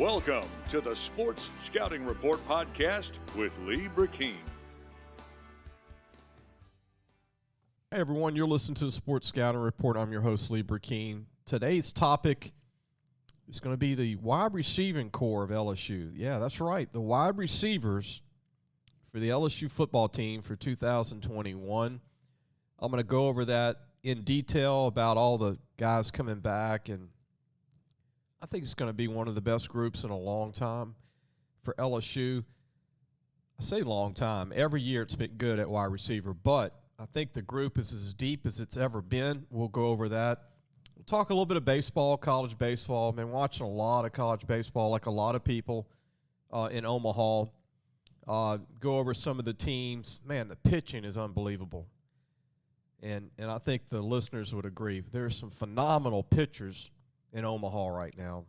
Welcome to the Sports Scouting Report podcast with Lee Brecheen. Hey everyone, you're listening to the Sports Scouting Report. I'm your host, Lee Brecheen. Today's topic is going to be the wide receiving core of LSU. Yeah, that's right, the wide receivers for the LSU football team for 2021. I'm going to go over that in detail about all the guys coming back, and I think it's going to be one of the best groups in a long time for LSU. I say long time. Every year it's been good at wide receiver, but I think the group is as deep as it's ever been. We'll go over that. We'll talk a little bit of baseball, college baseball. I've been watching a lot of college baseball like a lot of people in Omaha. Go over some of the teams. Man, the pitching is unbelievable. And I think the listeners would agree. There's some phenomenal pitchers in Omaha right now.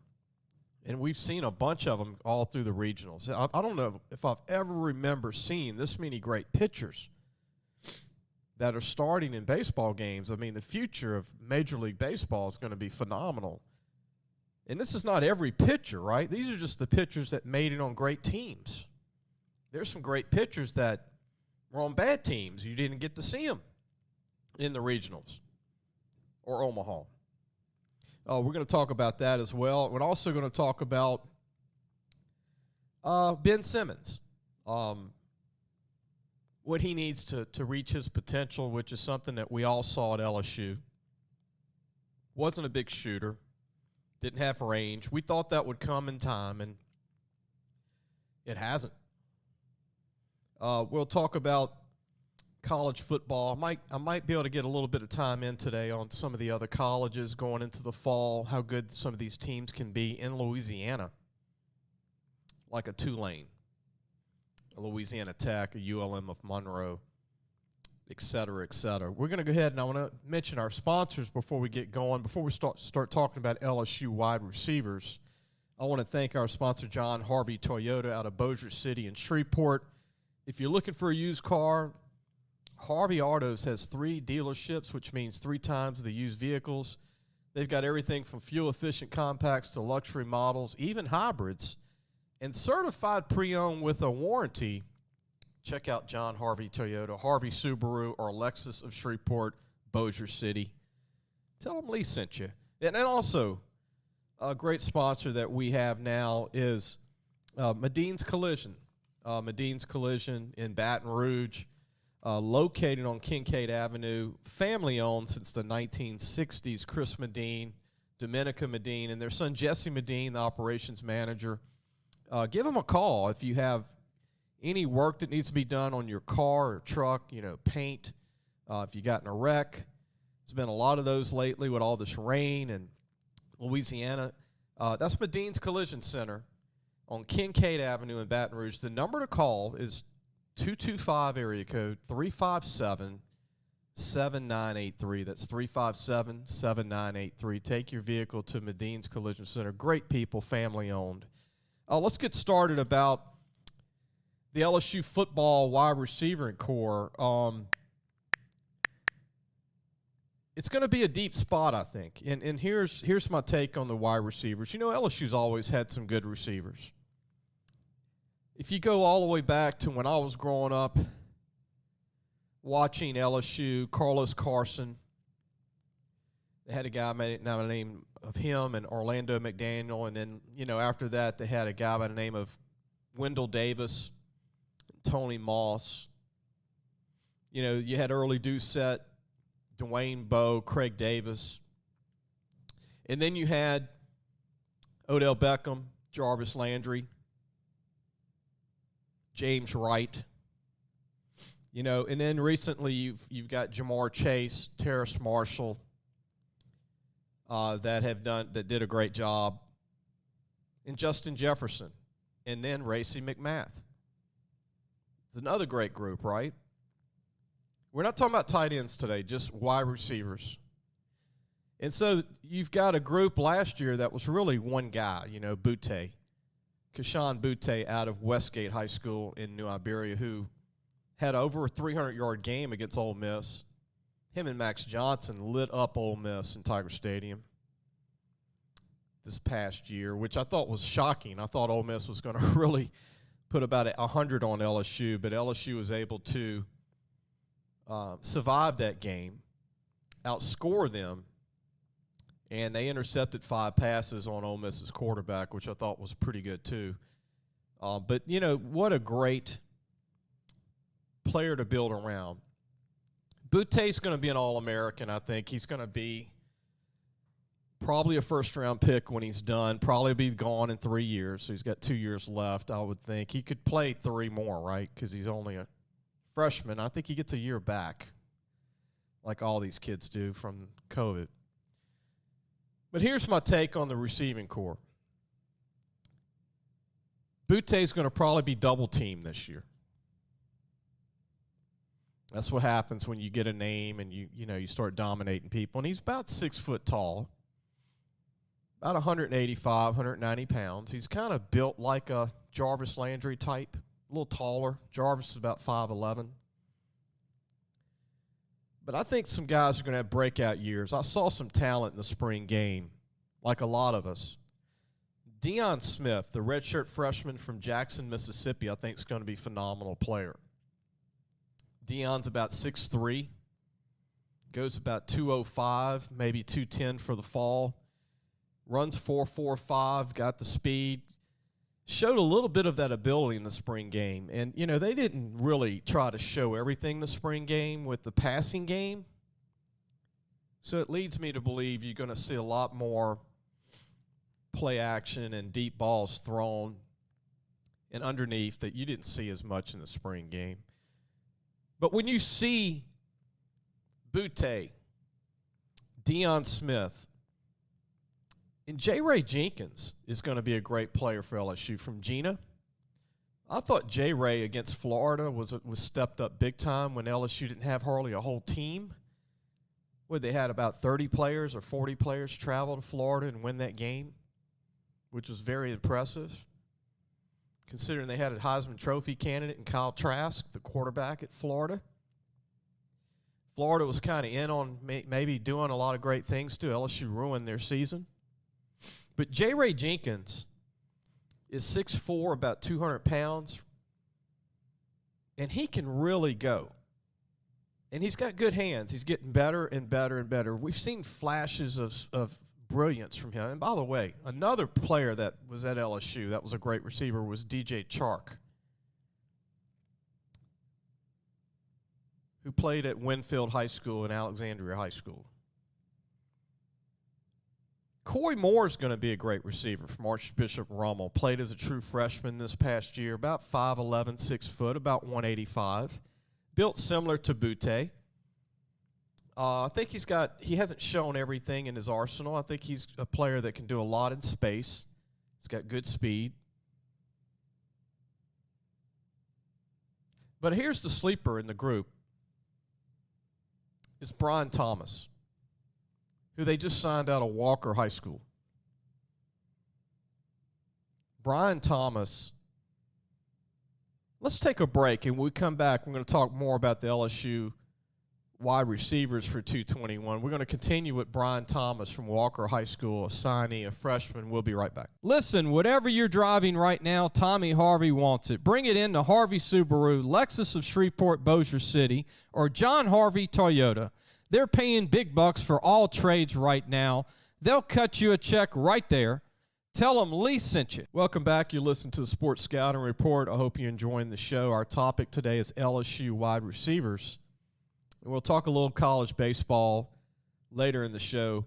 And we've seen a bunch of them all through the regionals. I don't know if I've ever remember seeing this many great pitchers that are starting in baseball games. I mean, the future of Major League Baseball is going to be phenomenal. And this is not every pitcher, right? These are just the pitchers that made it on great teams. There's some great pitchers that were on bad teams. You didn't get to see them in the regionals or Omaha. We're going to talk about that as well. We're also going to talk about Ben Simmons, what he needs to reach his potential, which is something that we all saw at LSU. Wasn't a big shooter, didn't have range. We thought that would come in time, and it hasn't. We'll talk about college football. I might be able to get a little bit of time in today on some of the other colleges going into the fall, how good some of these teams can be in Louisiana, like a Tulane, a Louisiana Tech, a ULM of Monroe, et cetera, et cetera. We're going to go ahead, and I want to mention our sponsors before we get going. Before we start talking about LSU wide receivers, I want to thank our sponsor, John Harvey Toyota, out of Bossier City and Shreveport. If you're looking for a used car, Harvey Autos has 3 dealerships, which means 3 times the used vehicles. They've got everything from fuel-efficient compacts to luxury models, even hybrids, and certified pre-owned with a warranty. Check out John Harvey Toyota, Harvey Subaru, or Lexus of Shreveport, Bossier City. Tell them Lee sent you. And also, a great sponsor that we have now is Medine's Collision. Medine's Collision in Baton Rouge. Located on Kincaid Avenue, family-owned since the 1960s. Chris Medine, Dominica Medine, and their son Jesse Medine, the operations manager. Give them a call if you have any work that needs to be done on your car or truck, paint, if you got in a wreck. There's been a lot of those lately with all this rain in Louisiana. That's Medine's Collision Center on Kincaid Avenue in Baton Rouge. The number to call is 225 area code 357-7983. That's 357-7983. Take your vehicle to Medine's Collision Center. Great people, family owned. Let's get started about the LSU football wide receiver core. It's going to be a deep spot, I think. And here's my take on the wide receivers. LSU's always had some good receivers. If you go all the way back to when I was growing up watching LSU, Carlos Carson, they had a guy by the name of him and Orlando McDaniel, and then, after that they had a guy by the name of Wendell Davis, Tony Moss. You had Early Doucette, Dwayne Bowe, Craig Davis. And then you had Odell Beckham, Jarvis Landry, James Wright, and then recently you've got Jamar Chase, Terrace Marshall, that did a great job, and Justin Jefferson, and then Racey McMath. It's another great group, right? We're not talking about tight ends today, just wide receivers. And so you've got a group last year that was really one guy, Butte. Kashawn Butte out of Westgate High School in New Iberia, who had over a 300-yard game against Ole Miss. Him and Max Johnson lit up Ole Miss in Tiger Stadium. this past year, which I thought was shocking. I thought Ole Miss was going to really put about 100 on LSU, but LSU was able to survive that game, outscore them, and they intercepted 5 passes on Ole Miss's quarterback, which I thought was pretty good too. But, you know, what a great player to build around. Butte's going to be an All-American, I think. He's going to be probably a first-round pick when he's done, probably be gone in 3 years. So he's got 2 years left, I would think. He could play 3 more, right, because he's only a freshman. I think he gets a year back, like all these kids do from COVID. But here's my take on the receiving corps. Butte's going to probably be double-teamed this year. That's what happens when you get a name and you start dominating people. And he's about 6 foot tall, about 185, 190 pounds. He's kind of built like a Jarvis Landry type, a little taller. Jarvis is about 5'11". But I think some guys are going to have breakout years. I saw some talent in the spring game, like a lot of us. Deion Smith, the redshirt freshman from Jackson, Mississippi, I think is going to be a phenomenal player. Deion's about 6'3", goes about 205, maybe 210 for the fall. Runs 4.45, got the speed. Showed a little bit of that ability in the spring game. And, you know, they didn't really try to show everything in the spring game with the passing game. So it leads me to believe you're going to see a lot more play action and deep balls thrown and underneath that you didn't see as much in the spring game. But when you see Butte, Deion Smith, and J. Ray Jenkins is going to be a great player for LSU from Gina. I thought J. Ray against Florida was stepped up big time when LSU didn't have hardly a whole team. Where they had about 30 players or 40 players travel to Florida and win that game, which was very impressive, considering they had a Heisman Trophy candidate in Kyle Trask, the quarterback at Florida. Florida was kind of in on maybe doing a lot of great things too. LSU ruined their season. But J. Ray Jenkins is 6'4", about 200 pounds, and he can really go. And he's got good hands. He's getting better and better and better. We've seen flashes of brilliance from him. And by the way, another player that was at LSU that was a great receiver was DJ Chark, who played at Winfield High School and Alexandria High School. Coy Moore is going to be a great receiver from Archbishop Rummel. Played as a true freshman this past year, about 5'11", 6 foot, about 185. Built similar to Butte. I think he hasn't shown everything in his arsenal. I think he's a player that can do a lot in space. He's got good speed. But here's the sleeper in the group. It's Brian Thomas, who they just signed out of Walker High School. Brian Thomas. Let's take a break, and when we come back, we're going to talk more about the LSU wide receivers for 221. We're going to continue with Brian Thomas from Walker High School, a signee, a freshman. We'll be right back. Listen, whatever you're driving right now, Tommy Harvey wants it. Bring it in to Harvey Subaru, Lexus of Shreveport, Bossier City, or John Harvey Toyota. They're paying big bucks for all trades right now. They'll cut you a check right there. Tell them Lee sent you. Welcome back. You listen to the Sports Scouting Report. I hope you're enjoying the show. Our topic today is LSU wide receivers. And we'll talk a little college baseball later in the show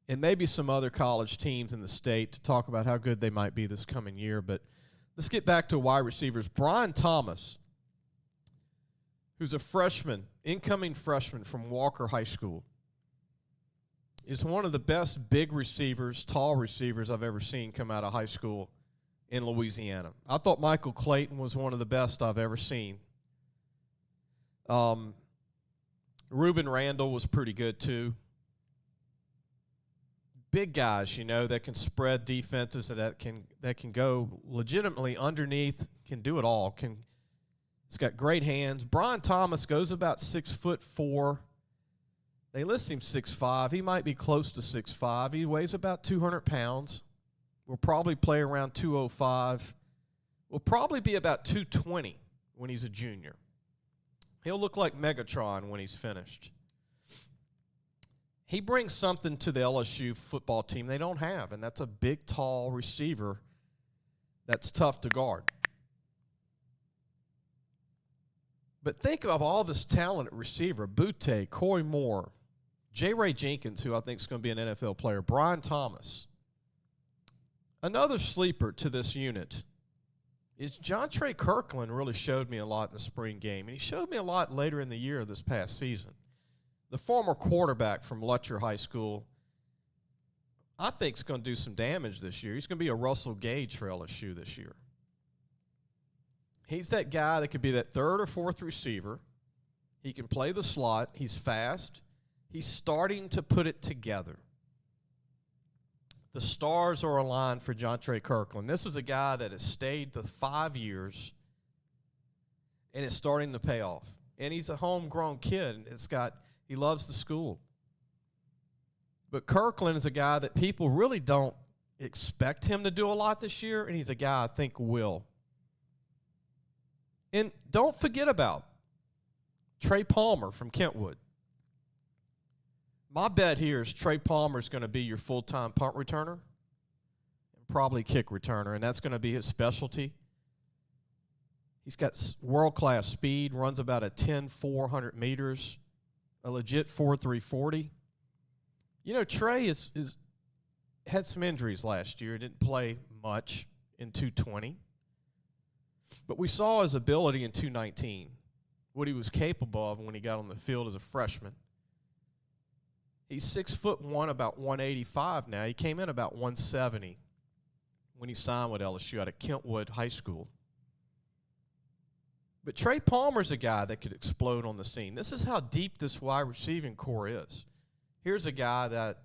and maybe some other college teams in the state to talk about how good they might be this coming year. But let's get back to wide receivers. Brian Thomas, who's a freshman, incoming freshman from Walker High School, is one of the best big receivers, tall receivers I've ever seen come out of high school in Louisiana. I thought Michael Clayton was one of the best I've ever seen. Reuben Randall was pretty good too. Big guys, you know, that can spread defenses and that can go legitimately underneath, can do it all. He's got great hands. Brian Thomas goes about 6'4". They list him 6'5". He might be close to 6'5". He weighs about 200 pounds. will probably play around 205. Will probably be about 220 when he's a junior. He'll look like Megatron when he's finished. He brings something to the LSU football team they don't have, and that's a big, tall receiver that's tough to guard. But think of all this talent at receiver: Butte, Coy Moore, J. Ray Jenkins, who I think is going to be an NFL player, Brian Thomas. Another sleeper to this unit is Jontre Kirkland. Really showed me a lot in the spring game, and he showed me a lot later in the year this past season. The former quarterback from Letcher High School, I think, is going to do some damage this year. He's going to be a Russell Gage for LSU this year. He's that guy that could be that third or fourth receiver. He can play the slot. He's fast. He's starting to put it together. The stars are aligned for Jontre Kirkland. This is a guy that has stayed the 5 years, and it's starting to pay off. And he's a homegrown kid. He loves the school. But Kirkland is a guy that people really don't expect him to do a lot this year, and he's a guy I think will. And don't forget about Trey Palmer from Kentwood. My bet here is Trey Palmer is going to be your full-time punt returner and probably kick returner, and that's going to be his specialty. He's got world-class speed, runs about a 10-400 meters, a legit 4.340. You know, Trey had some injuries last year. Didn't play much in 220. But we saw his ability in 219, what he was capable of when he got on the field as a freshman. He's 6'1", about 185 now. He came in about 170 when he signed with LSU out of Kentwood High School. But Trey Palmer's a guy that could explode on the scene. This is how deep this wide receiving core is. Here's a guy that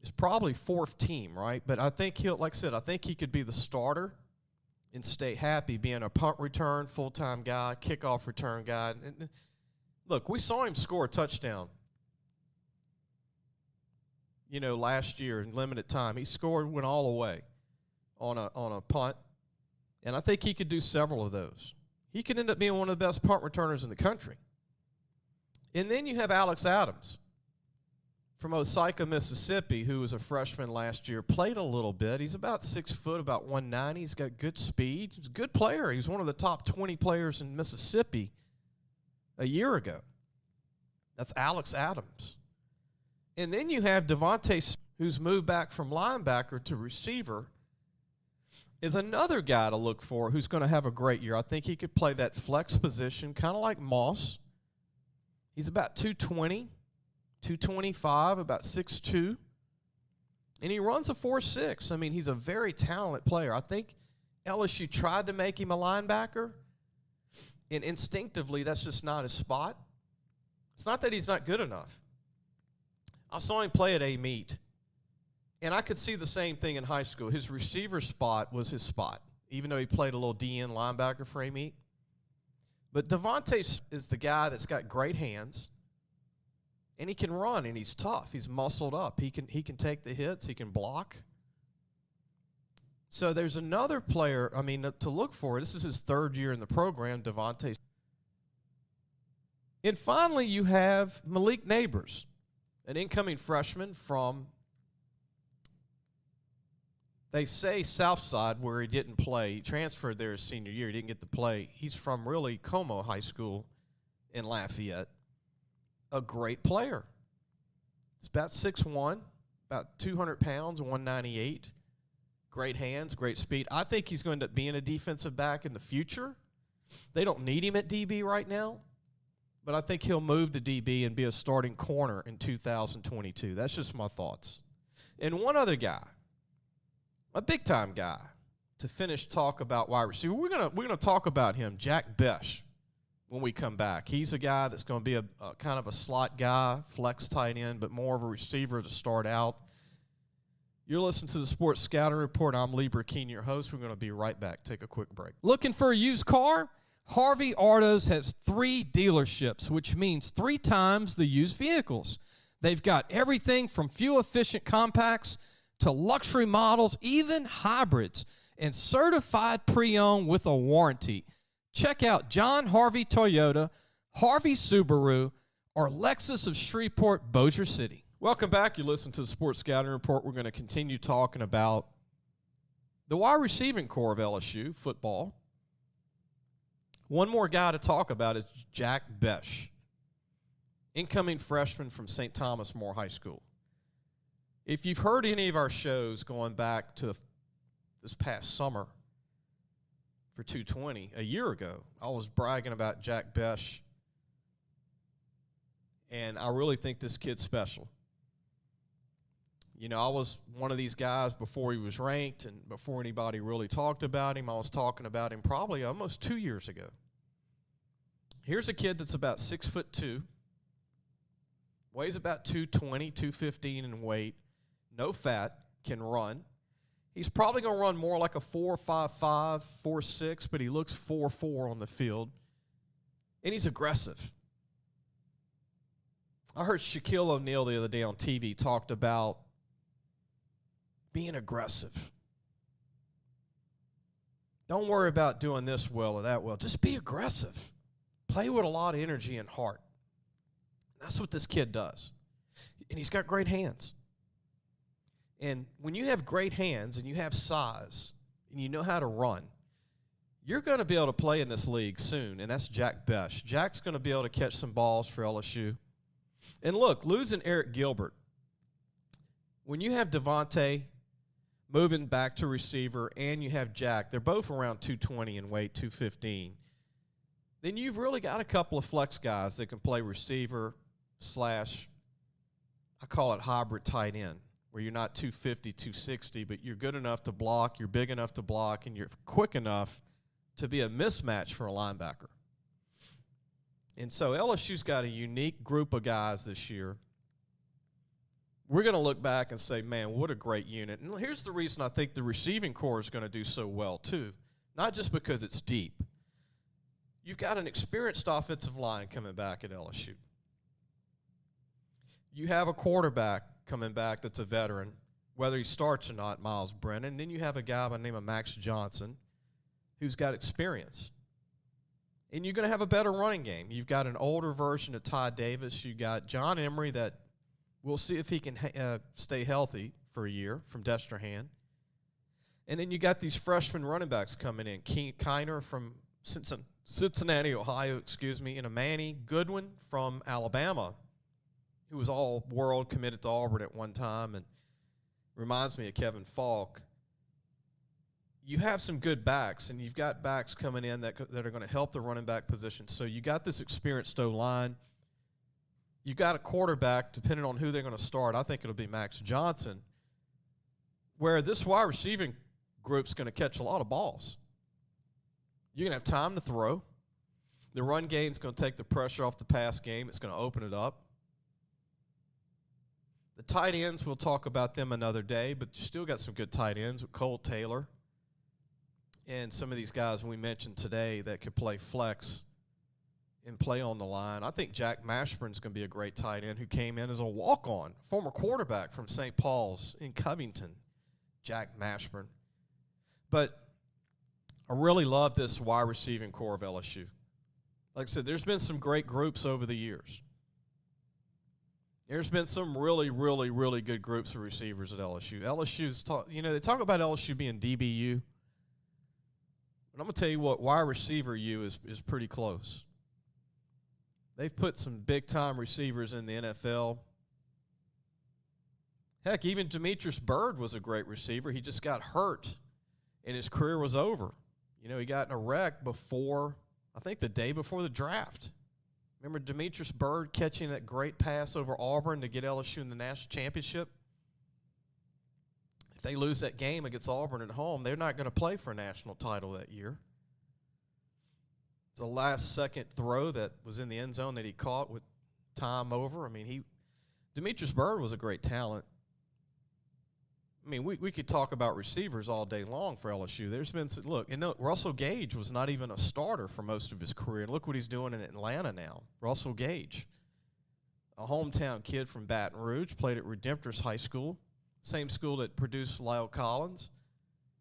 is probably fourth team, right? But I think I think he could be the starter and stay happy being a punt return, full-time guy, kickoff return guy. And look, we saw him score a touchdown, last year in limited time. He scored, went all the way on a punt, and I think he could do several of those. He could end up being one of the best punt returners in the country. And then you have Alex Adams from Osaka, Mississippi, who was a freshman last year, played a little bit. He's about 6 foot, about 190. He's got good speed. He's a good player. He was one of the top 20 players in Mississippi a year ago. That's Alex Adams. And then you have Devontae, who's moved back from linebacker to receiver, is another guy to look for who's going to have a great year. I think he could play that flex position, kind of like Moss. He's about 220. 225, about 6'2", and he runs a 4.6. I mean, he's a very talented player. I think LSU tried to make him a linebacker, and instinctively that's just not his spot. It's not that he's not good enough. I saw him play at a meet, and I could see the same thing in high school. His receiver spot was his spot, even though he played a little DN linebacker for a meet. But Devontae is the guy that's got great hands. And he can run, and he's tough. He's muscled up. He can take the hits. He can block. So there's another player, to look for. This is his third year in the program, Devontae. And finally, you have Malik Neighbors, an incoming freshman from, they say, Southside, where he didn't play. He transferred there his senior year. He didn't get to play. He's from really Como High School in Lafayette. A great player. It's about 6'1", about 200 pounds, 198. Great hands, great speed. I think he's going to end up being a defensive back in the future. They don't need him at DB right now, but I think he'll move to DB and be a starting corner in 2022. That's just my thoughts. And one other guy, a big-time guy, to finish talk about wide receiver. We're gonna talk about him, Jack Besh, when we come back. He's a guy that's going to be a kind of a slot guy, flex tight end, but more of a receiver to start out. You're listening to the Sports Scouting Report. I'm Lee Brecheen, your host. We're going to be right back. Take a quick break. Looking for a used car? Harvey Autos has 3 dealerships, which means 3 times the used vehicles. They've got everything from fuel-efficient compacts to luxury models, even hybrids, and certified pre-owned with a warranty. Check out John Harvey Toyota, Harvey Subaru, or Lexus of Shreveport, Bossier City. Welcome back. You listen to the Sports Scouting Report. We're going to continue talking about the wide receiving core of LSU football. One more guy to talk about is Jack Besh, incoming freshman from St. Thomas More High School. If you've heard any of our shows going back to this past summer for 220, a year ago, I was bragging about Jack Besh, and I really think this kid's special. You know, I was one of these guys before he was ranked and before anybody really talked about him. I was talking about him probably almost 2 years ago. Here's a kid that's about 6'2", weighs about 220, 215 in weight, no fat, can run. He's probably going to run more like a 4.55, 4.6, but he looks 4.4 on the field, and he's aggressive. I heard Shaquille O'Neal the other day on TV talked about being aggressive. Don't worry about doing this well or that well. Just be aggressive. Play with a lot of energy and heart. That's what this kid does. And he's got great hands. And when you have great hands and you have size and you know how to run, you're going to be able to play in this league soon, and that's Jack Besh. Jack's going to be able to catch some balls for LSU. And look, losing Eric Gilbert, when you have Devontae moving back to receiver and you have Jack, they're both around 220 in weight, 215, then you've really got a couple of flex guys that can play receiver / I call it hybrid tight end, where you're not 250, 260, but you're good enough to block, you're big enough to block, and you're quick enough to be a mismatch for a linebacker. And so LSU's got a unique group of guys this year. We're going to look back and say, man, what a great unit. And here's the reason I think the receiving core is going to do so well, too. Not just because it's deep. You've got an experienced offensive line coming back at LSU. You have a quarterback coming back that's a veteran, whether he starts or not, Miles Brennan. Then you have a guy by the name of Max Johnson who's got experience. And you're going to have a better running game. You've got an older version of Ty Davis. You've got John Emery that we'll see if he can stay healthy for a year from Destrehan. And then you got these freshman running backs coming in. Kiner from Cincinnati, Ohio, and Amani Goodwin from Alabama, who was all-world, committed to Auburn at one time, and reminds me of Kevin Falk. You have some good backs, and you've got backs coming in that are going to help the running back position. So you got this experienced O-line. You got a quarterback, depending on who they're going to start. I think it'll be Max Johnson, where this wide receiving group's going to catch a lot of balls. You're going to have time to throw. The run game's going to take the pressure off the pass game. It's going to open it up. The tight ends, we'll talk about them another day, but you still got some good tight ends with Cole Taylor and some of these guys we mentioned today that could play flex and play on the line. I think Jack Mashburn's going to be a great tight end who came in as a walk-on, former quarterback from St. Paul's in Covington, Jack Mashburn. But I really love this wide receiving core of LSU. Like I said, there's been some great groups over the years. There's been some really, really, really good groups of receivers at LSU. LSU's they talk about LSU being DBU. But I'm going to tell you what, wide receiver U is pretty close. They've put some big-time receivers in the NFL. Heck, even Demetrius Byrd was a great receiver. He just got hurt, and his career was over. You know, he got in a wreck I think the day before the draft. Remember Demetrius Byrd catching that great pass over Auburn to get LSU in the national championship? If they lose that game against Auburn at home, they're not going to play for a national title that year. The last-second throw that was in the end zone that he caught with time over. I mean, Demetrius Byrd was a great talent. I mean, we could talk about receivers all day long for LSU. There's been – look, and Russell Gage was not even a starter for most of his career. And look what he's doing in Atlanta now. Russell Gage, a hometown kid from Baton Rouge, played at Redemptorist High School, same school that produced Lyle Collins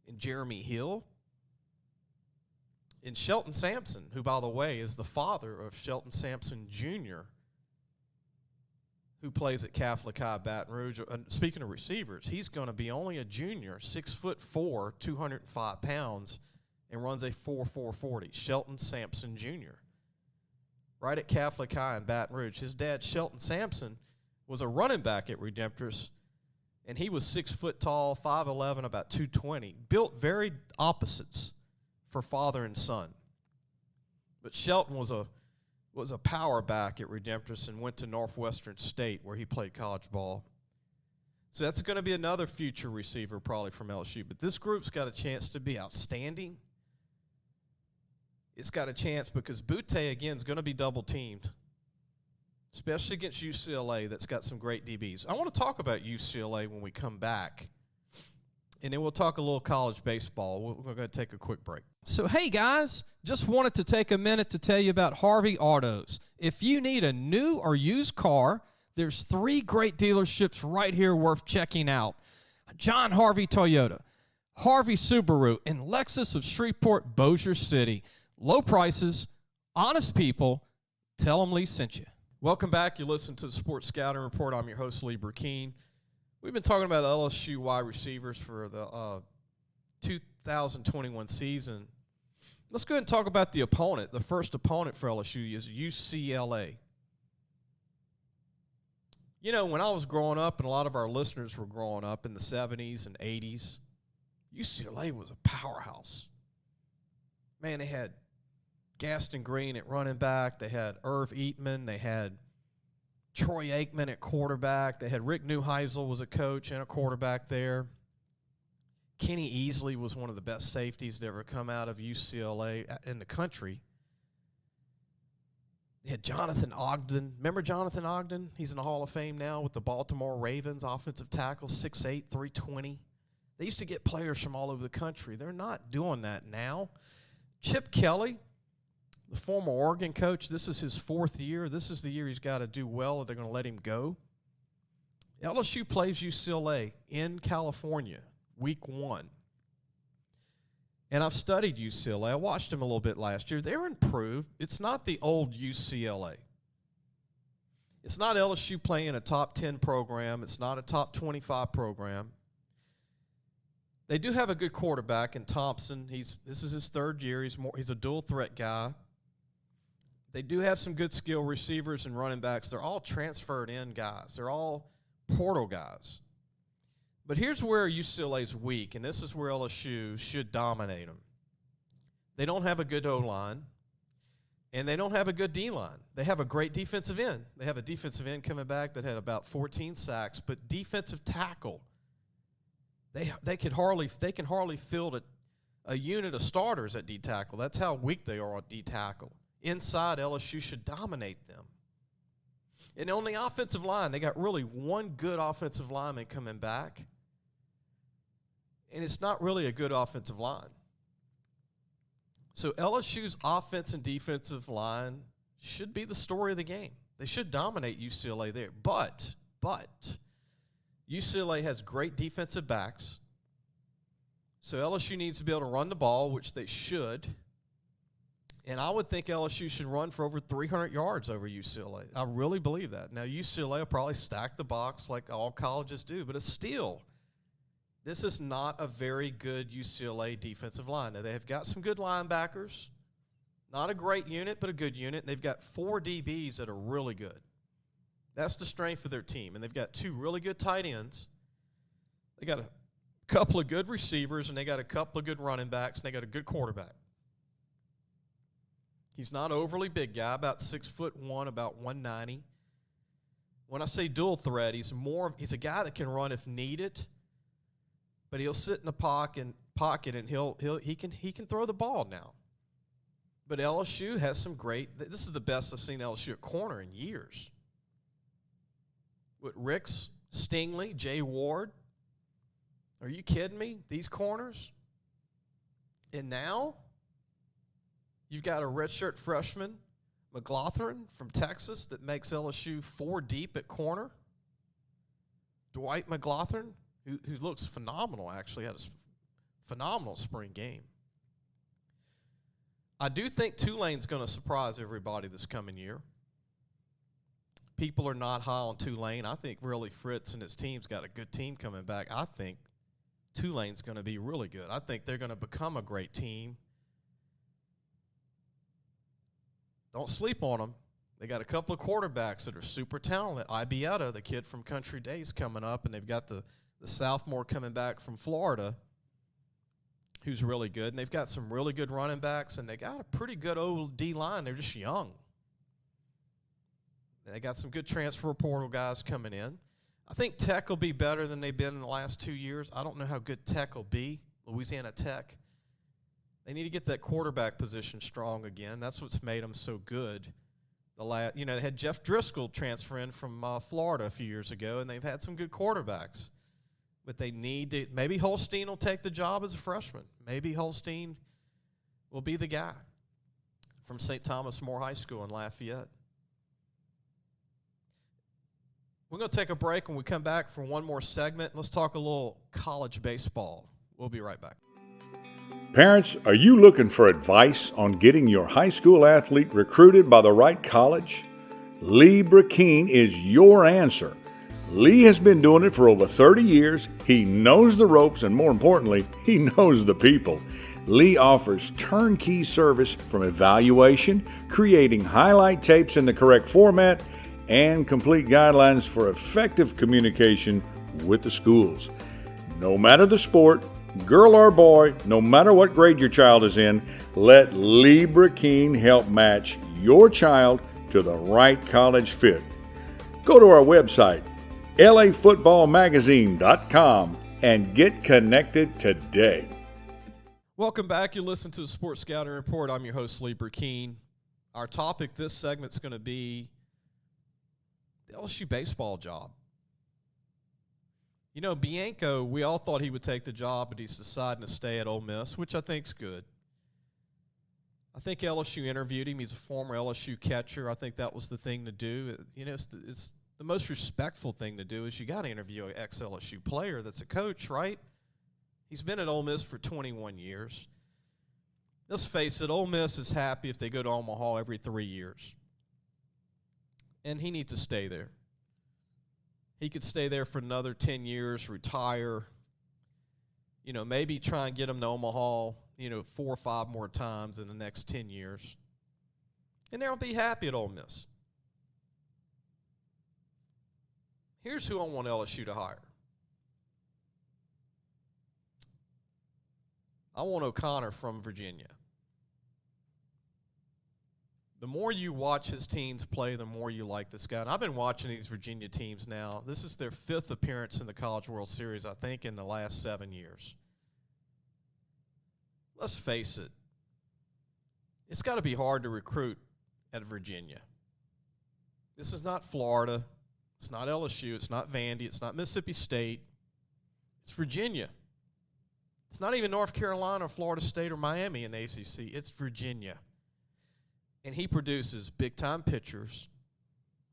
and Jeremy Hill. And Shelton Sampson, who, by the way, is the father of Shelton Sampson Jr., who plays at Catholic High Baton Rouge. Speaking of receivers, he's going to be only a junior, 6'4", 205 pounds, and runs a 4.4 40. Shelton Sampson Jr. Right at Catholic High in Baton Rouge. His dad, Shelton Sampson, was a running back at Redemptorist, and he was 6 foot tall, 5'11", about 220. Built very opposites for father and son. But Shelton was a power back at Redemptorist and went to Northwestern State where he played college ball. So that's going to be another future receiver probably from LSU. But this group's got a chance to be outstanding. It's got a chance because Butte, again, is going to be double-teamed, especially against UCLA that's got some great DBs. I want to talk about UCLA when we come back, and then we'll talk a little college baseball. We're going to take a quick break. So, hey, guys, just wanted to take a minute to tell you about Harvey Autos. If you need a new or used car, there's 3 great dealerships right here worth checking out. John Harvey Toyota, Harvey Subaru, and Lexus of Shreveport, Bossier City. Low prices, honest people. Tell them Lee sent you. Welcome back. You listen to the Sports Scouting Report. I'm your host, Lee Brecheen. We've been talking about LSU wide receivers for the 2021 season. Let's go ahead and talk about the opponent. The first opponent for LSU is UCLA. You know, when I was growing up, and a lot of our listeners were growing up in the 70s and 80s, UCLA was a powerhouse. Man, they had Gaston Green at running back. They had Irv Eatman. They had Troy Aikman at quarterback. They had Rick Neuheisel was a coach and a quarterback there. Kenny Easley was one of the best safeties to ever come out of UCLA in the country. They had Jonathan Ogden. Remember Jonathan Ogden? He's in the Hall of Fame now with the Baltimore Ravens, offensive tackle, 6'8", 320. They used to get players from all over the country. They're not doing that now. Chip Kelly, the former Oregon coach, this is his 4th year. This is the year he's got to do well or they're going to let him go. LSU plays UCLA in California, week 1. And I've studied UCLA. I watched them a little bit last year. They're improved. It's not the old UCLA. It's not LSU playing a top 10 program. It's not a top 25 program. They do have a good quarterback in Thompson. This is his 3rd year. He's a dual threat guy. They do have some good skill receivers and running backs. They're all transferred in guys. They're all portal guys. But here's where UCLA's weak, and this is where LSU should dominate them. They don't have a good O-line, and they don't have a good D-line. They have a great defensive end. They have a defensive end coming back that had about 14 sacks, but defensive tackle, they can hardly field a unit of starters at D-tackle. That's how weak they are on D-tackle. Inside, LSU should dominate them. And on the offensive line, they got really one good offensive lineman coming back. And it's not really a good offensive line. So LSU's offense and defensive line should be the story of the game. They should dominate UCLA there. But UCLA has great defensive backs. So LSU needs to be able to run the ball, which they should. And I would think LSU should run for over 300 yards over UCLA. I really believe that. Now, UCLA will probably stack the box like all colleges do, but it's still, this is not a very good UCLA defensive line. Now, they have got some good linebackers. Not a great unit, but a good unit. And they've got 4 DBs that are really good. That's the strength of their team. And they've got 2 really good tight ends. They got a couple of good receivers, and they got a couple of good running backs, and they got a good quarterback. He's not overly big guy, about 6'1", about 190. When I say dual threat, he's a guy that can run if needed, but he'll sit in the pocket and he can throw the ball now. But LSU has some great. This is the best I've seen LSU at corner in years. With Ricks, Stingley, Jay Ward. Are you kidding me? These corners. And now you've got a redshirt freshman, McLaughlin from Texas, that makes LSU 4 deep at corner. Dwight McLaughlin, who looks phenomenal, actually, had a phenomenal spring game. I do think Tulane's going to surprise everybody this coming year. People are not high on Tulane. I think really Fritz and his team's got a good team coming back. I think Tulane's going to be really good. I think they're going to become a great team. Don't sleep on them. They got a couple of quarterbacks that are super talented. Ibieta, the kid from Country Days, coming up, and they've got the sophomore coming back from Florida, who's really good. And they've got some really good running backs, and they got a pretty good old D-line. They're just young. They got some good transfer portal guys coming in. I think Tech will be better than they've been in the last 2 years. I don't know how good Tech will be, Louisiana Tech. They need to get that quarterback position strong again. That's what's made them so good. They had Jeff Driscoll transfer in from Florida a few years ago, and they've had some good quarterbacks. But they need to – maybe Holstein will take the job as a freshman. Maybe Holstein will be the guy from St. Thomas More High School in Lafayette. We're going to take a break. When we come back for one more segment, let's talk a little college baseball. We'll be right back. Parents, are you looking for advice on getting your high school athlete recruited by the right college? Lee Brecheen is your answer. Lee has been doing it for over 30 years. He knows the ropes, and more importantly, he knows the people. Lee offers turnkey service from evaluation, creating highlight tapes in the correct format, and complete guidelines for effective communication with the schools. No matter the sport, girl or boy, no matter what grade your child is in, let Lee Brecheen help match your child to the right college fit. Go to our website, lafootballmagazine.com, and get connected today. Welcome back. You're listening to the Sports Scouting Report. I'm your host, Lee Brecheen. Our topic this segment is going to be the LSU baseball job. You know, Bianco, we all thought he would take the job, but he's deciding to stay at Ole Miss, which I think's good. I think LSU interviewed him. He's a former LSU catcher. I think that was the thing to do. You know, it's the most respectful thing to do is you got to interview an ex-LSU player that's a coach, right? He's been at Ole Miss for 21 years. Let's face it, Ole Miss is happy if they go to Omaha every 3 years. And he needs to stay there. He could stay there for another 10 years, retire, you know, maybe try and get him to Omaha, 4 or 5 more times in the next 10 years. And they'll be happy at Ole Miss. Here's who I want LSU to hire. I want O'Connor from Virginia. The more you watch his teams play, the more you like this guy. And I've been watching these Virginia teams now. This is their 5th appearance in the College World Series, I think, in the last 7 years. Let's face it. It's got to be hard to recruit at Virginia. This is not Florida. It's not LSU. It's not Vandy. It's not Mississippi State. It's Virginia. It's not even North Carolina or Florida State or Miami in the ACC. It's Virginia. And he produces big-time pitchers.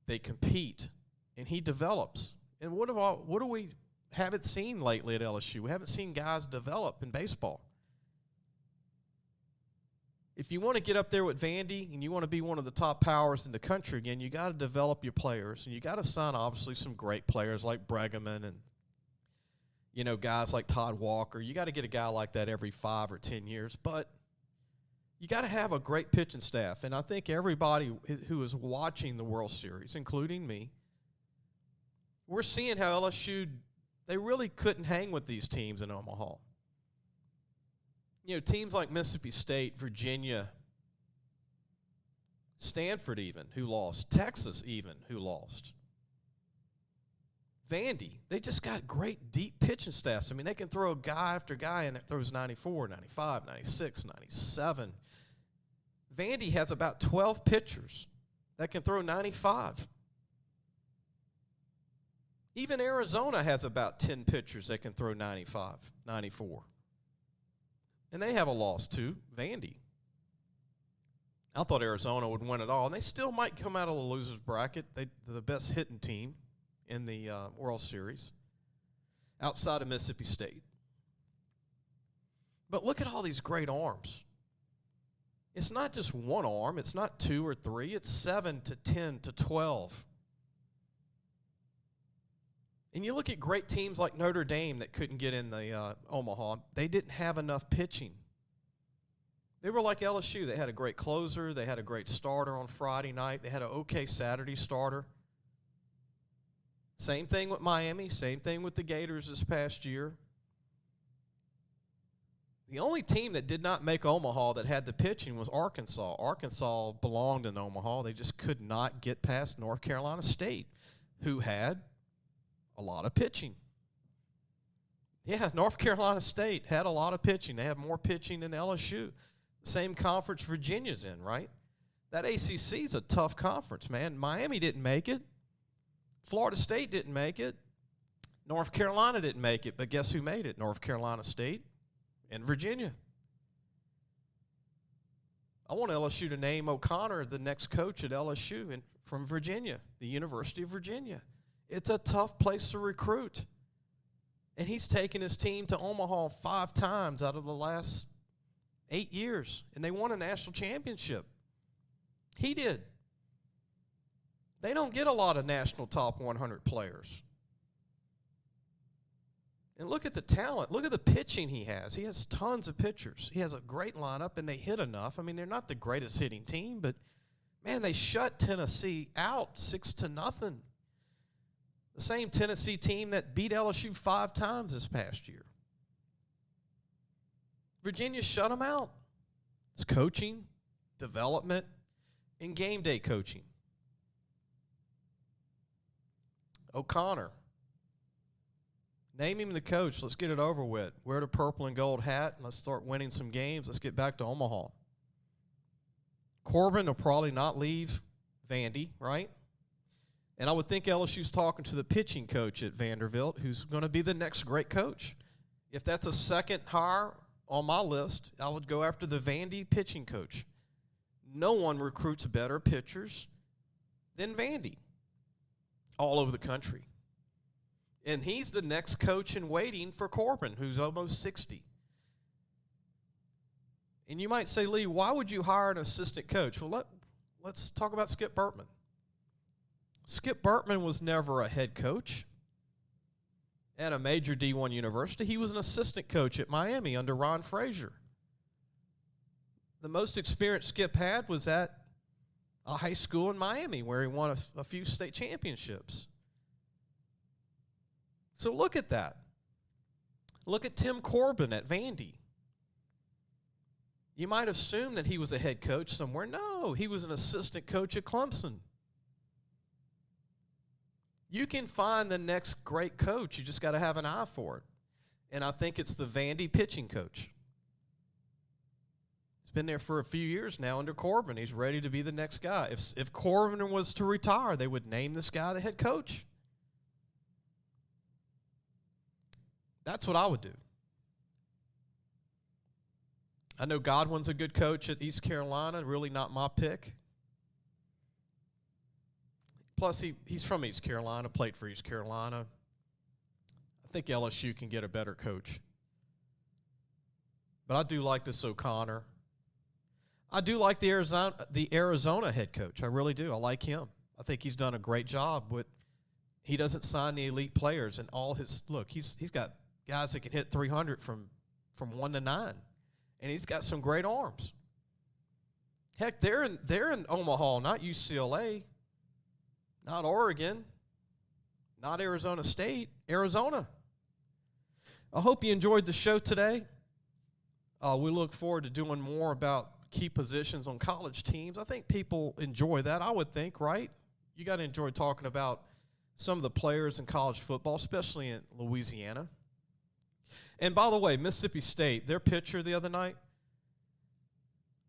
They compete, and he develops. And what do we haven't seen lately at LSU? We haven't seen guys develop in baseball. If you want to get up there with Vandy and you want to be one of the top powers in the country again, you got to develop your players, and you got to sign obviously some great players like Bregman and guys like Todd Walker. You got to get a guy like that every 5 or 10 years, but you got to have a great pitching staff, and I think everybody who is watching the World Series, including me, we're seeing how LSU, they really couldn't hang with these teams in Omaha. Teams like Mississippi State, Virginia, Stanford even, who lost, Texas even, who lost. Vandy, they just got great deep pitching staffs. I mean, they can throw guy after guy and it throws 94, 95, 96, 97. Vandy has about 12 pitchers that can throw 95. Even Arizona has about 10 pitchers that can throw 95, 94. And they have a loss too, Vandy. I thought Arizona would win it all, and they still might come out of the loser's bracket. They're the best hitting team in the World Series. outside of Mississippi State. But look at all these great arms. It's not just one arm. It's not 2 or 3. It's 7 to 10 to 12. And you look at great teams like Notre Dame that couldn't get in the Omaha. They didn't have enough pitching. They were like LSU. They had a great closer. They had a great starter on Friday night. They had an okay Saturday starter. Same thing with Miami. Same thing with the Gators this past year. The only team that did not make Omaha that had the pitching was Arkansas. Arkansas belonged in Omaha. They just could not get past North Carolina State, who had a lot of pitching. Yeah, North Carolina State had a lot of pitching. They have more pitching than LSU. The same conference Virginia's in, right? That ACC is a tough conference, man. Miami didn't make it. Florida State didn't make it. North Carolina didn't make it, but guess who made it? North Carolina State and Virginia. I want LSU to name O'Connor the next coach at LSU from Virginia, the University of Virginia. It's a tough place to recruit. And he's taken his team to Omaha 5 times out of the last 8 years, and they won a national championship. He did. They don't get a lot of national top 100 players. And look at the talent. Look at the pitching he has. He has tons of pitchers. He has a great lineup, and they hit enough. I mean, they're not the greatest hitting team, but, man, they shut Tennessee out 6-0. The same Tennessee team that beat LSU 5 times this past year. Virginia shut them out. It's coaching, development, and game day coaching. O'Connor. Name him the coach. Let's get it over with. Wear the purple and gold hat, and let's start winning some games. Let's get back to Omaha. Corbin will probably not leave Vandy, right? And I would think LSU's talking to the pitching coach at Vanderbilt, who's going to be the next great coach. If that's a second hire on my list, I would go after the Vandy pitching coach. No one recruits better pitchers than Vandy all over the country. And he's the next coach in waiting for Corbin, who's almost 60. And you might say, Lee, why would you hire an assistant coach? Well, let's talk about Skip Bertman. Skip Bertman was never a head coach at a major D1 university. He was an assistant coach at Miami under Ron Frazier. The most experience Skip had was at a high school in Miami where he won a few state championships. So look at that. Look at Tim Corbin at Vandy. You might assume that he was a head coach somewhere. No, he was an assistant coach at Clemson. You can find the next great coach. You just got to have an eye for it. And I think it's the Vandy pitching coach. He's been there for a few years now under Corbin. He's ready to be the next guy. If Corbin was to retire, they would name this guy the head coach. That's what I would do. I know Godwin's a good coach at East Carolina, really not my pick. Plus, he's from East Carolina, played for East Carolina. I think LSU can get a better coach. But I do like this O'Connor. I do like the Arizona head coach. I really do. I like him. I think he's done a great job. But he doesn't sign the elite players. And all his – look, he's got guys that can hit 300 from 1 to 9. And he's got some great arms. Heck, they're in Omaha, not UCLA. Not Oregon, not Arizona State, Arizona. I hope you enjoyed the show today. We look forward to doing more about key positions on college teams. I think people enjoy that, I would think, right? You got to enjoy talking about some of the players in college football, especially in Louisiana. And by the way, Mississippi State, their pitcher the other night,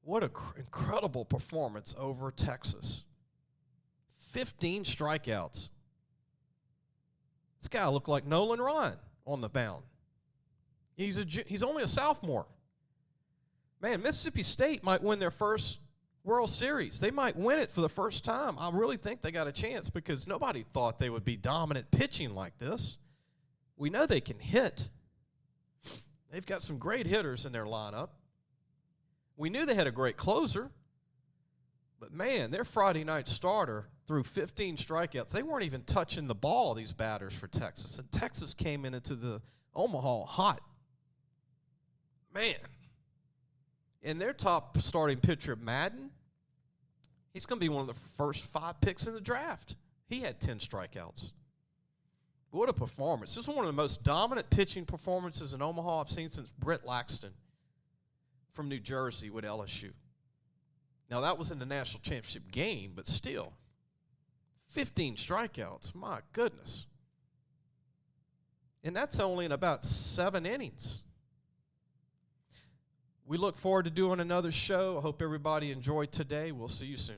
what an incredible performance over Texas. 15 strikeouts. This guy looked like Nolan Ryan on the mound. He's only a sophomore. Man, Mississippi State might win their first World Series. They might win it for the first time. I really think they got a chance because nobody thought they would be dominant pitching like this. We know they can hit. They've got some great hitters in their lineup. We knew they had a great closer. But, man, their Friday night starter threw 15 strikeouts. They weren't even touching the ball, these batters for Texas. And Texas came into the Omaha hot. Man. And their top starting pitcher, Madden, he's going to be one of the first 5 picks in the draft. He had 10 strikeouts. What a performance. This is one of the most dominant pitching performances in Omaha I've seen since Brett Laxton from New Jersey with LSU. Now, that was in the national championship game, but still, 15 strikeouts. My goodness. And that's only in about 7 innings. We look forward to doing another show. I hope everybody enjoyed today. We'll see you soon.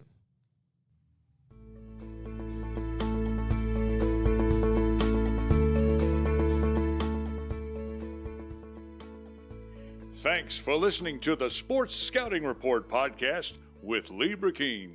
Thanks for listening to the Sports Scouting Report podcast with Lee Brecheen.